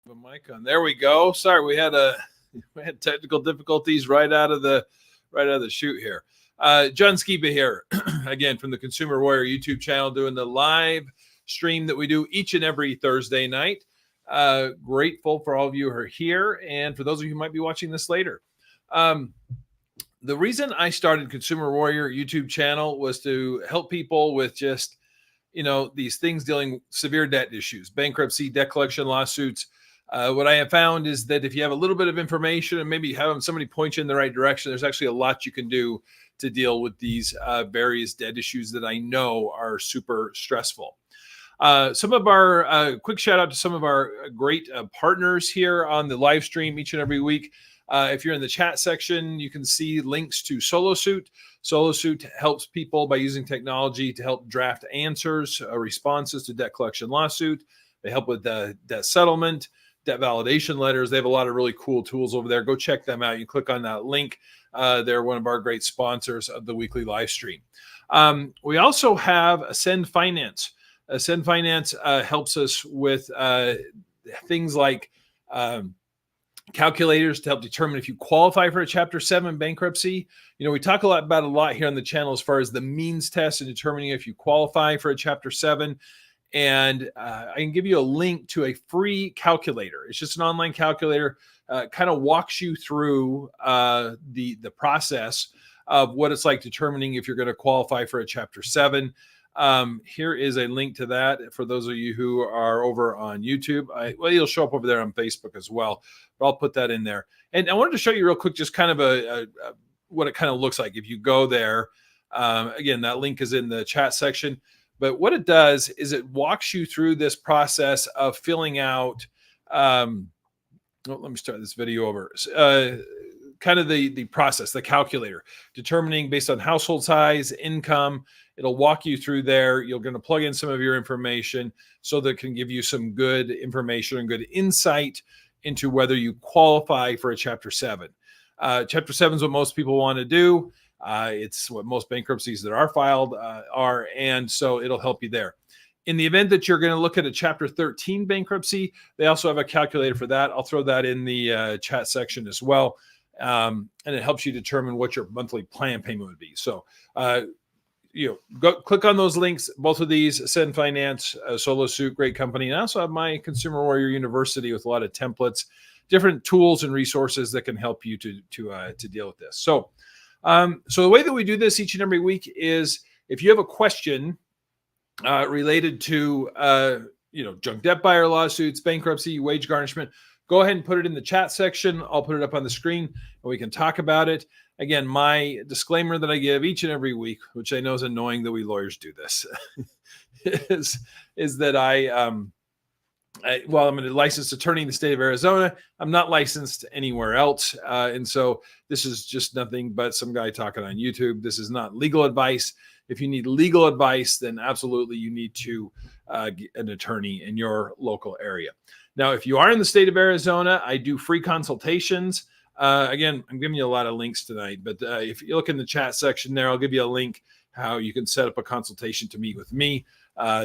The mic on. There we go. Sorry, we had technical difficulties right out of the shoot here. John Skiba here, again from the Consumer Warrior YouTube channel, doing the live stream that we do each and every Thursday night. Grateful for all of you who are here, and for those of you who might be watching this later. The reason I started Consumer Warrior YouTube channel was to help people with just these things dealing with severe debt issues, bankruptcy, debt collection lawsuits. What I have found is that if you have a little bit of information and maybe having somebody point you in the right direction, there's actually a lot you can do to deal with these various debt issues that I know are super stressful. Some of our quick shout out to some of our great partners here on the live stream each and every week. If you're in the chat section, you can see links to SoloSuit. SoloSuit helps people by using technology to help draft answers, responses to debt collection lawsuit. They help with debt settlement, debt validation letters. They have a lot of really cool tools over there. Go check them out. You click on that link. They're one of our great sponsors of the weekly live stream. We also have Ascend Finance. Ascend Finance helps us with things like calculators to help determine if you qualify for a Chapter 7 bankruptcy. We talk about a lot here on the channel as far as the means test and determining if you qualify for a Chapter 7. And I can give you a link to a free calculator. It's just an online calculator, kind of walks you through the process of what it's like determining if you're going to qualify for a Chapter 7. Here is a link to that for those of you who are over on YouTube. You'll show up over there on Facebook as well, but I'll put that in there. And I wanted to show you real quick just kind of what it kind of looks like if you go there. Again, that link is in the chat section. But what it does is it walks you through this process of filling out, let me start this video over, kind of the process, the calculator, determining based on household size, income. It'll walk you through there. You're going to plug in some of your information so that it can give you some good information and good insight into whether you qualify for a Chapter 7. Chapter 7 is what most people want to do. It's what most bankruptcies that are filed are, and so it'll help you there. In the event that you're going to look at a Chapter 13 bankruptcy, they also have a calculator for that. I'll throw that in the chat section as well, and it helps you determine what your monthly plan payment would be. So, go click on those links. Both of these, Ascend Finance, SoloSuit, great company, and I also have my Consumer Warrior University with a lot of templates, different tools and resources that can help you to deal with this. So the way that we do this each and every week is if you have a question related to, junk debt buyer lawsuits, bankruptcy, wage garnishment, go ahead and put it in the chat section. I'll put it up on the screen and we can talk about it. Again, my disclaimer that I give each and every week, which I know is annoying that we lawyers do this, is that I'm a licensed attorney in the state of Arizona. I'm not licensed anywhere else. And so this is just nothing but some guy talking on YouTube. This is not legal advice. If you need legal advice, then absolutely you need to get an attorney in your local area. Now, if you are in the state of Arizona, I do free consultations. Again, I'm giving you a lot of links tonight, but if you look in the chat section there, I'll give you a link how you can set up a consultation to meet with me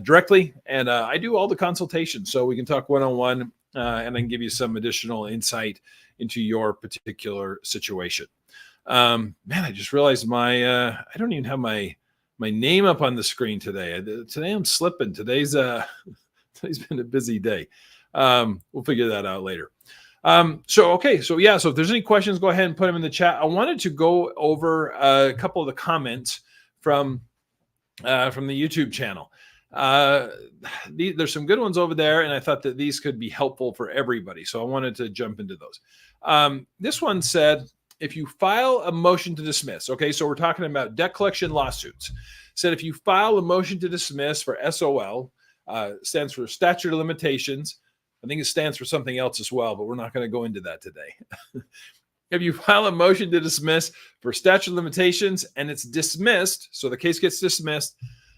directly. And I do all the consultations, so we can talk one-on-one and I can give you some additional insight into your particular situation. I just realized I don't even have my name up on the screen today. Today I'm slipping. Today's been a busy day. We'll figure that out later. So if there's any questions, go ahead and put them in the chat. I wanted to go over a couple of the comments from the YouTube channel. There's some good ones over there, and I thought that these could be helpful for everybody. So I wanted to jump into those. This one said, if you file a motion to dismiss, okay, so we're talking about debt collection lawsuits, said if you file a motion to dismiss for SOL, stands for statute of limitations. I think it stands for something else as well, but we're not going to go into that today. If you file a motion to dismiss for statute of limitations and it's dismissed, so the case gets dismissed,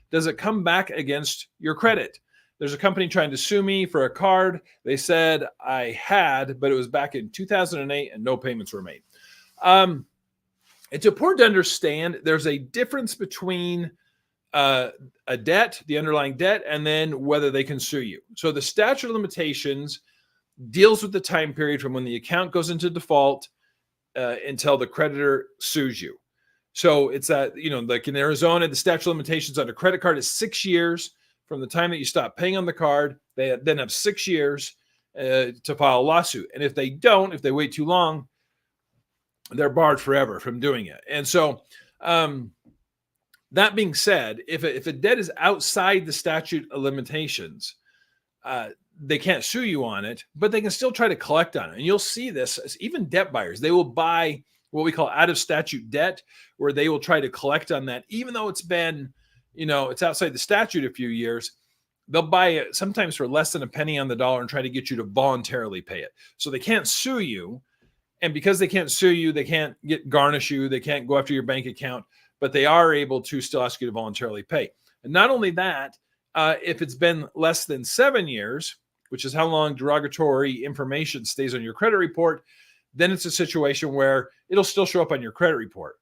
does it come back against your credit? There's a company trying to sue me for a card. They said I had, but it was back in 2008 and no payments were made. It's important to understand there's a difference between a debt, the underlying debt, and then whether they can sue you. So the statute of limitations deals with the time period from when the account goes into default until the creditor sues you. So it's that, like in Arizona, the statute of limitations on a credit card is 6 years from the time that you stop paying on the card. They then have 6 years to file a lawsuit. And if they wait too long, they're barred forever from doing it. And so that being said, if a debt is outside the statute of limitations, they can't sue you on it, but they can still try to collect on it. And you'll see this, even debt buyers, they will buy what we call out of statute debt, where they will try to collect on that, even though it's been, it's outside the statute a few years. They'll buy it sometimes for less than a penny on the dollar and try to get you to voluntarily pay it. So they can't sue you. And because they can't sue you, they can't garnish you, they can't go after your bank account, but they are able to still ask you to voluntarily pay. And not only that, if it's been less than 7 years, which is how long derogatory information stays on your credit report, then it's a situation where it'll still show up on your credit report.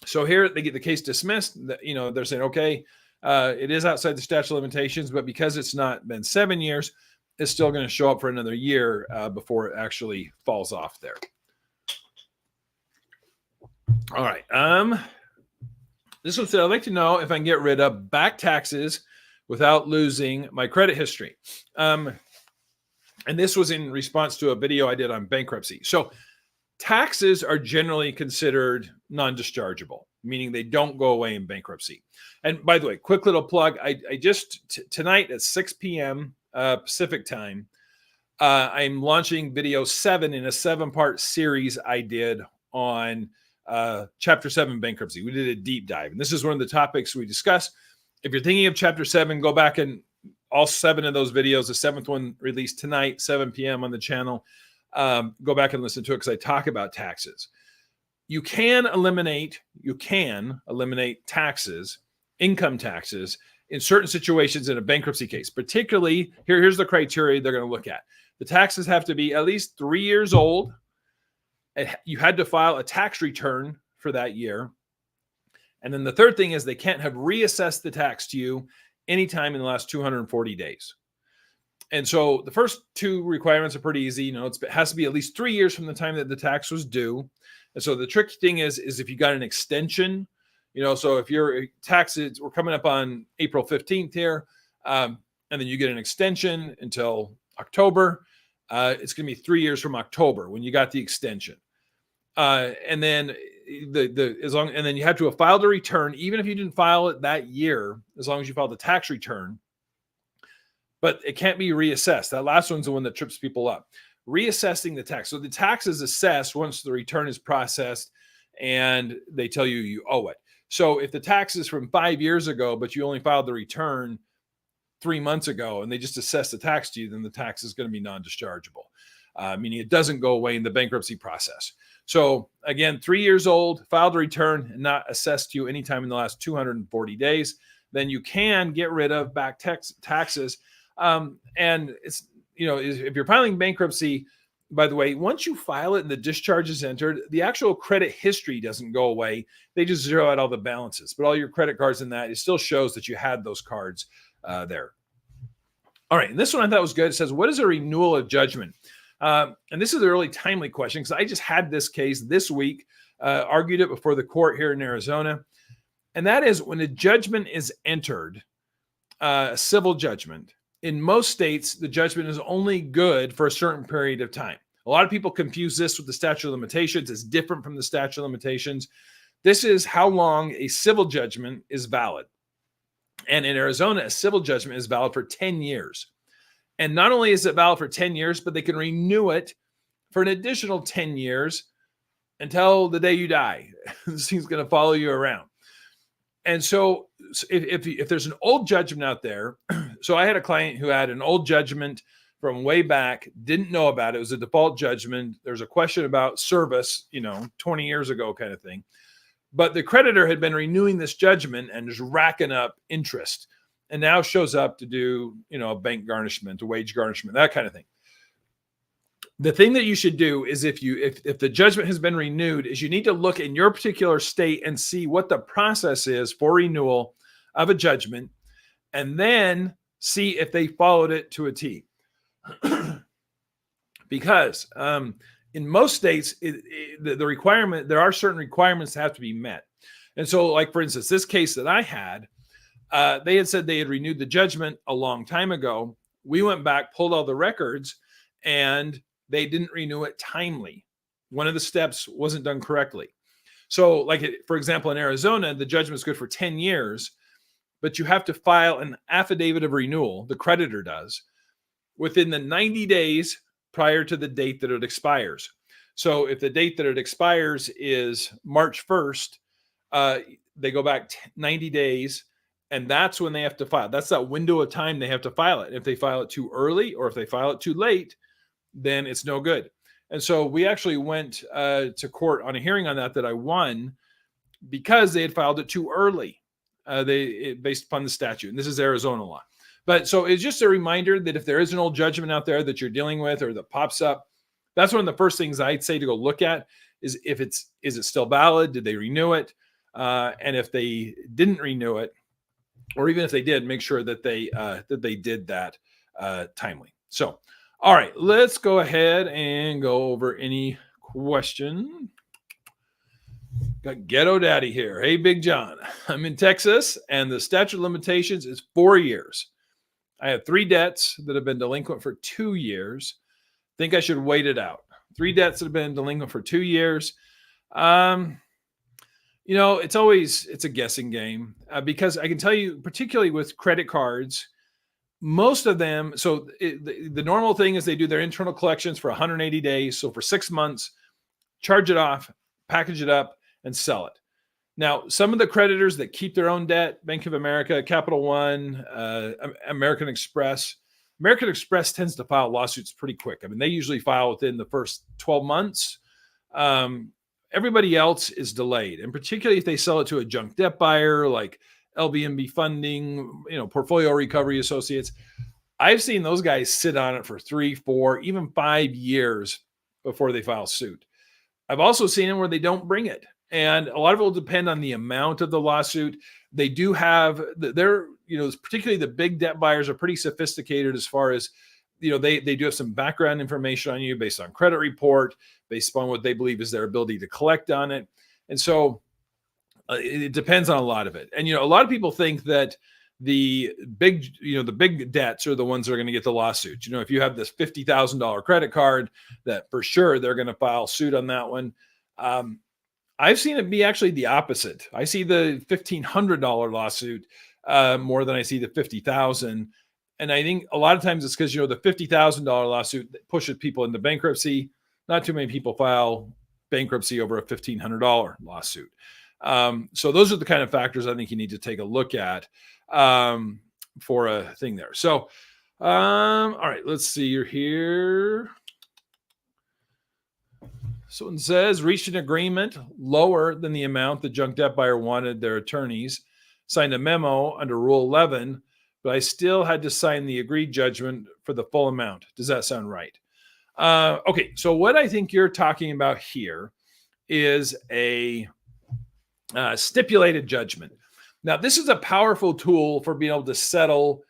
So here they get the case dismissed. They're saying, okay, it is outside the statute of limitations, but because it's not been 7 years, it's still going to show up for another year before it actually falls off there. All right. This one said, I'd like to know if I can get rid of back taxes without losing my credit history. And this was in response to a video I did on bankruptcy. So taxes are generally considered non-dischargeable, meaning they don't go away in bankruptcy. And by the way, quick little plug, I just tonight at 6 p.m. Pacific time, I'm launching video 7 in a 7-part series I did on Chapter 7 bankruptcy. We did a deep dive, and this is one of the topics we discussed. If you're thinking of Chapter 7, go back and all 7 of those videos. The 7th one released tonight, 7 p.m. on the channel. Go back and listen to it because I talk about taxes. You can eliminate taxes, income taxes, in certain situations in a bankruptcy case. Particularly, here's the criteria they're going to look at. The taxes have to be at least 3 years old. You had to file a tax return for that year. And then the third thing is they can't have reassessed the tax to you anytime in the last 240 days. And so the first 2 requirements are pretty easy. It has to be at least 3 years from the time that the tax was due. And so the tricky thing is if you got an extension, so if your taxes, we're coming up on April 15th here, and then you get an extension until October, it's going to be 3 years from October when you got the extension. And then and then you have to have filed a return, even if you didn't file it that year, as long as you filed the tax return. But it can't be reassessed. That last one's the one that trips people up. Reassessing the tax. So the tax is assessed once the return is processed and they tell you you owe it. So if the tax is from 5 years ago, but you only filed the return 3 months ago and they just assess the tax to you, then the tax is going to be non-dischargeable, meaning it doesn't go away in the bankruptcy process. So again, 3 years old, filed a return and not assessed to you anytime in the last 240 days, then you can get rid of back taxes. And it's, if you're filing bankruptcy, by the way, once you file it and the discharge is entered, the actual credit history doesn't go away. They just zero out all the balances, but all your credit cards in that, it still shows that you had those cards there. All right. And this one I thought was good. It says, what is a renewal of judgment? And this is a really timely question because I just had this case this week, argued it before the court here in Arizona. And that is when a judgment is entered, a civil judgment. In most states, the judgment is only good for a certain period of time. A lot of people confuse this with the statute of limitations. It's different from the statute of limitations. This is how long a civil judgment is valid. And in Arizona, a civil judgment is valid for 10 years. And not only is it valid for 10 years, but they can renew it for an additional 10 years until the day you die. This thing's going to follow you around. And so if there's an old judgment out there, so I had a client who had an old judgment from way back, didn't know about it. It was a default judgment. There's a question about service, 20 years ago kind of thing. But the creditor had been renewing this judgment and just racking up interest and now shows up to do, a bank garnishment, a wage garnishment, that kind of thing. The thing that you should do is if the judgment has been renewed is you need to look in your particular state and see what the process is for renewal of a judgment and then see if they followed it to a T. because in most states, the requirement, there are certain requirements that have to be met. And so, like, for instance, this case that I had, they had said they had renewed the judgment a long time ago. We went back, pulled all the records, and they didn't renew it timely. One of the steps wasn't done correctly. So, like, for example, in Arizona, the judgment's good for 10 years, but you have to file an affidavit of renewal, the creditor does, within the 90 days prior to the date that it expires. So if the date that it expires is March 1st, they go back 90 days, and that's when they have to file. That's that window of time they have to file it. If they file it too early or if they file it too late, then it's no good. And so we actually went to court on a hearing on that I won because they had filed it too early, based upon the statute. And this is Arizona law. But so it's just a reminder that if there is an old judgment out there that you're dealing with or that pops up, that's one of the first things I'd say to go look at is is it still valid? Did they renew it? And if they didn't renew it, or even if they did, make sure that they did that timely. So, all right, let's go ahead and go over any question. Got Ghetto Daddy here. Hey, Big John. I'm in Texas, and the statute of limitations is 4 years. I have 3 debts that have been delinquent for 2 years. Think I should wait it out. 3 debts that have been delinquent for 2 years. It's a guessing game because I can tell you, particularly with credit cards, most of them, so the normal thing is they do their internal collections for 180 days. So for 6 months, charge it off, package it up, and sell it. Now, some of the creditors that keep their own debt, Bank of America, Capital One, American Express tends to file lawsuits pretty quick. I mean, they usually file within the first 12 months. Everybody else is delayed, and particularly if they sell it to a junk debt buyer like LBNB Funding, Portfolio Recovery Associates. I've seen those guys sit on it for 3, 4, even 5 years before they file suit. I've also seen them where they don't bring it. And a lot of it will depend on the amount of the lawsuit. They do have, particularly the big debt buyers are pretty sophisticated as far as, they do have some background information on you based on credit report, based upon what they believe is their ability to collect on it. And so it depends on a lot of it. And, a lot of people think that the big debts are the ones that are going to get the lawsuit. If you have this $50,000 credit card, that for sure they're going to file suit on that one. I've seen it be actually the opposite. I see the $1,500 lawsuit more than I see the $50,000. And I think a lot of times it's because, the $50,000 lawsuit that pushes people into bankruptcy. Not too many people file bankruptcy over a $1,500 lawsuit. So those are the kind of factors I think you need to take a look at for a thing there. So, all right, let's see. You're here. Someone says, reached an agreement lower than the amount the junk debt buyer wanted their attorneys, signed a memo under Rule 11, but I still had to sign the agreed judgment for the full amount. Does that sound right? Okay, so what I think you're talking about here is a stipulated judgment. Now, this is a powerful tool for being able to settle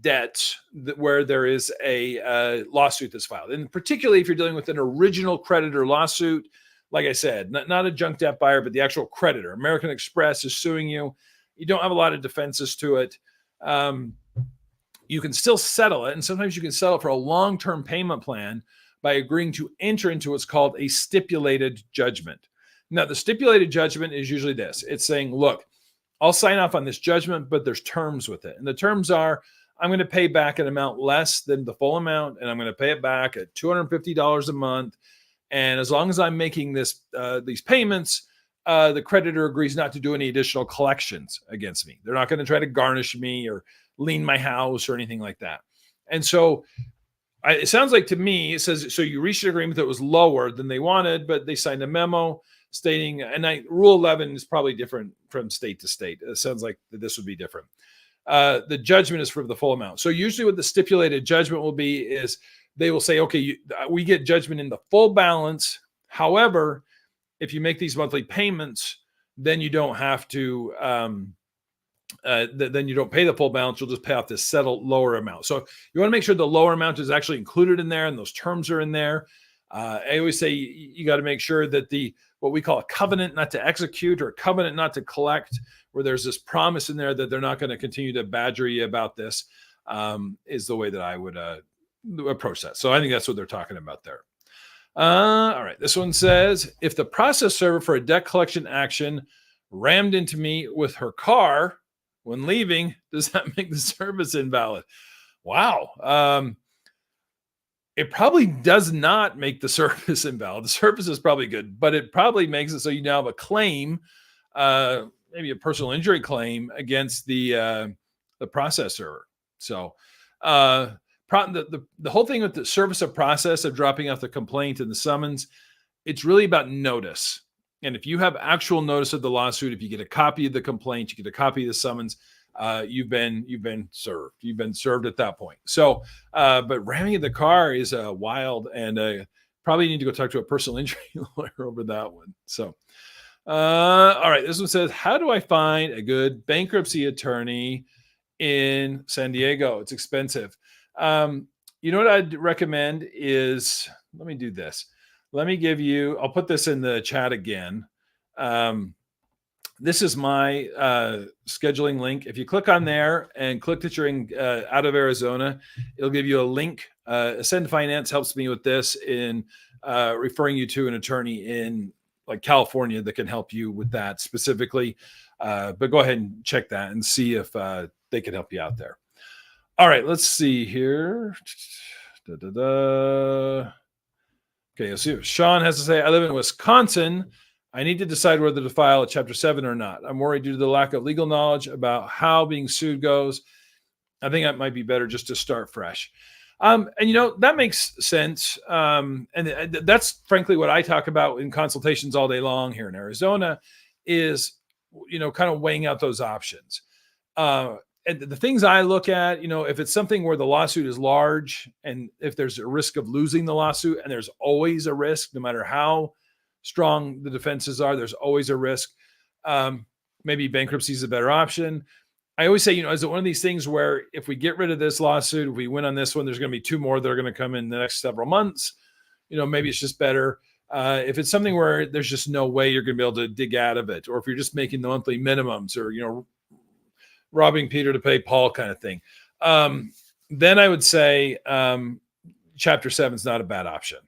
debts where there is a lawsuit that's filed. And particularly if you're dealing with an original creditor lawsuit, like I said, not a junk debt buyer, but the actual creditor. American Express is suing you. You don't have a lot of defenses to it. You can still settle it. And sometimes you can settle for a long-term payment plan by agreeing to enter into what's called a stipulated judgment. Now, the stipulated judgment is usually this. It's saying, look, I'll sign off on this judgment, but there's terms with it. And the terms are, I'm going to pay back an amount less than the full amount, and I'm going to pay it back at $250 a month. And as long as I'm making these payments, the creditor agrees not to do any additional collections against me. They're not going to try to garnish me or lien my house or anything like that. And so it sounds like to me, it says, so you reached an agreement that was lower than they wanted, but they signed a memo stating, Rule 11 is probably different from state to state. It sounds like this would be different. The judgment is for the full amount. So usually what the stipulated judgment will be is they will say, okay, we get judgment in the full balance. However, if you make these monthly payments, then you don't have to then you don't pay the full balance. You'll just pay off this settled lower amount. So you want to make sure the lower amount is actually included in there and those terms are in there. I always say you got to make sure that what we call a covenant not to execute or a covenant not to collect, where there's this promise in there that they're not going to continue to badger you about this, is the way that I would approach that. So I think that's what they're talking about there. All right. This one says, if the process server for a debt collection action rammed into me with her car when leaving, does that make the service invalid? Wow. It probably does not make the service invalid. The service is probably good, but it probably makes it so you now have a claim, maybe a personal injury claim against the process server. So the whole thing with the service of process of dropping off the complaint and the summons, it's really about notice. And if you have actual notice of the lawsuit, if you get a copy of the complaint, you get a copy of the summons, you've been served. You've been served at that point. So, but ramming in the car is wild, and probably need to go talk to a personal injury lawyer over that one. So, all right. This one says, how do I find a good bankruptcy attorney in San Diego? It's expensive. You know what I'd recommend is, let me do this. Let me give you, I'll put this in the chat again. This is my scheduling link. If you click on there and click that you're out of Arizona, it'll give you a link. Ascend Finance helps me with this in referring you to an attorney in like California that can help you with that specifically. But go ahead and check that and see if they can help you out there. All right, let's see here. Okay, let's see what Sean has to say. I live in Wisconsin. I need to decide whether to file a Chapter 7 or not. I'm worried due to the lack of legal knowledge about how being sued goes. I think that might be better just to start fresh. And, you know, that makes sense. And that's frankly what I talk about in consultations all day long here in Arizona is, you know, kind of weighing out those options. And the things I look at, you know, if it's something where the lawsuit is large and if there's a risk of losing the lawsuit, and there's always a risk, no matter how strong the defenses are, there's always a risk. Maybe bankruptcy is a better option. I always say, you know, is it one of these things where if we get rid of this lawsuit, if we win on this one, there's going to be two more that are going to come in the next several months. You know, maybe it's just better. If it's something where there's just no way you're going to be able to dig out of it, or if you're just making the monthly minimums, or, you know, robbing Peter to pay Paul kind of thing, then I would say Chapter 7 is not a bad option.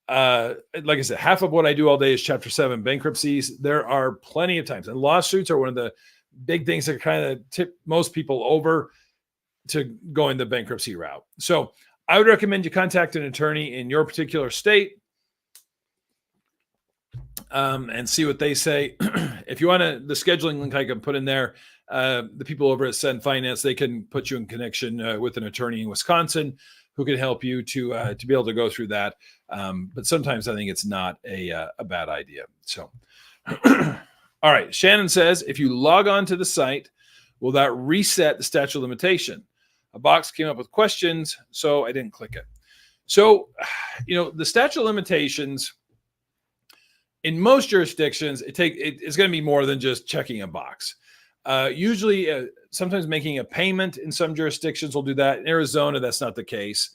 Like I said, half of what I do all day is Chapter 7 bankruptcies. There are plenty of times, and lawsuits are one of the big things that kind of tip most people over to going the bankruptcy route. So I would recommend you contact an attorney in your particular state and see what they say. If you want the scheduling link I can put in there, the people over at Ascend Finance, they can put you in connection with an attorney in Wisconsin who can help you to be able to go through that. But sometimes I think it's not a bad idea. So, all right. Shannon says, if you log on to the site, will that reset the statute of limitation? A box came up with questions, so I didn't click it. So, you know, the statute of limitations in most jurisdictions, it's going to be more than just checking a box. Usually, sometimes making a payment in some jurisdictions will do that. In Arizona, that's not the case.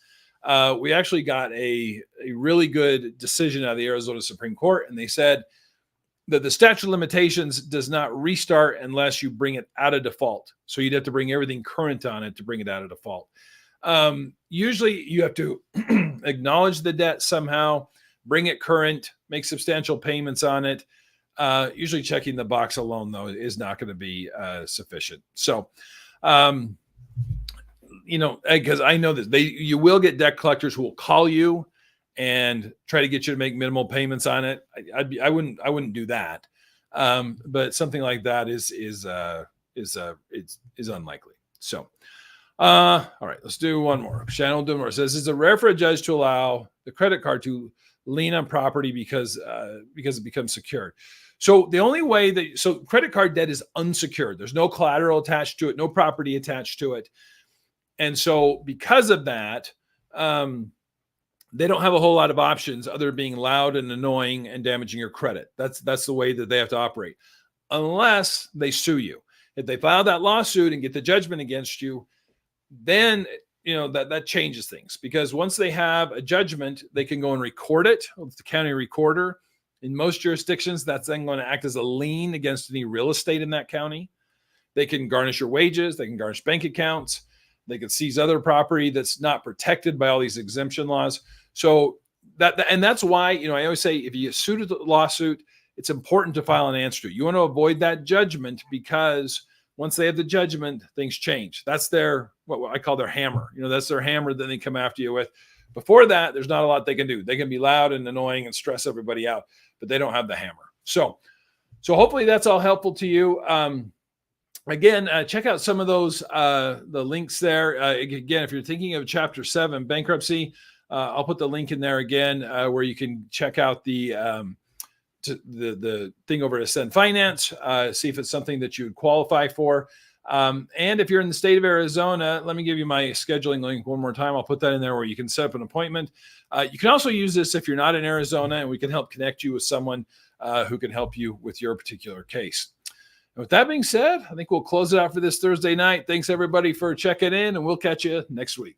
We actually got a really good decision out of the Arizona Supreme Court, and they said that the statute of limitations does not restart unless you bring it out of default. So you'd have to bring everything current on it to bring it out of default. Usually, you have to acknowledge the debt somehow, bring it current, make substantial payments on it. Usually checking the box alone, though, is not going to be sufficient. So, you know, because I know that you will get debt collectors who will call you and try to get you to make minimal payments on it. I wouldn't do that. But something like that is unlikely. So, all right, let's do one more. Shannon Dumore says, is it rare for a judge to allow the credit card to lien on property because it becomes secured? So the only way so credit card debt is unsecured. There's no collateral attached to it, no property attached to it. And so because of that, they don't have a whole lot of options other than being loud and annoying and damaging your credit. That's the way that they have to operate, unless they sue you. If they file that lawsuit and get the judgment against you, then that changes things, because once they have a judgment, they can go and record it with the county recorder. In most jurisdictions, that's then going to act as a lien against any real estate in that county. They can garnish your wages. They can garnish bank accounts. They can seize other property that's not protected by all these exemption laws. So that's why, I always say, if you sued a lawsuit, it's important to file an answer to it. You want to avoid that judgment, because once they have the judgment, things change. That's their, what I call their hammer. That's their hammer that they come after you with. Before that, there's not a lot they can do. They can be loud and annoying and stress everybody out, but they don't have the hammer. So hopefully that's all helpful to you. Again, check out some of those, the links there. Again, if you're thinking of Chapter 7, bankruptcy, I'll put the link in there again, where you can check out the thing over to Ascend Finance, see if it's something that you would qualify for. And if you're in the state of Arizona, let me give you my scheduling link one more time. I'll put that in there where you can set up an appointment. You can also use this if you're not in Arizona, and we can help connect you with someone who can help you with your particular case. And with that being said, I think we'll close it out for this Thursday night. Thanks everybody for checking in, and we'll catch you next week.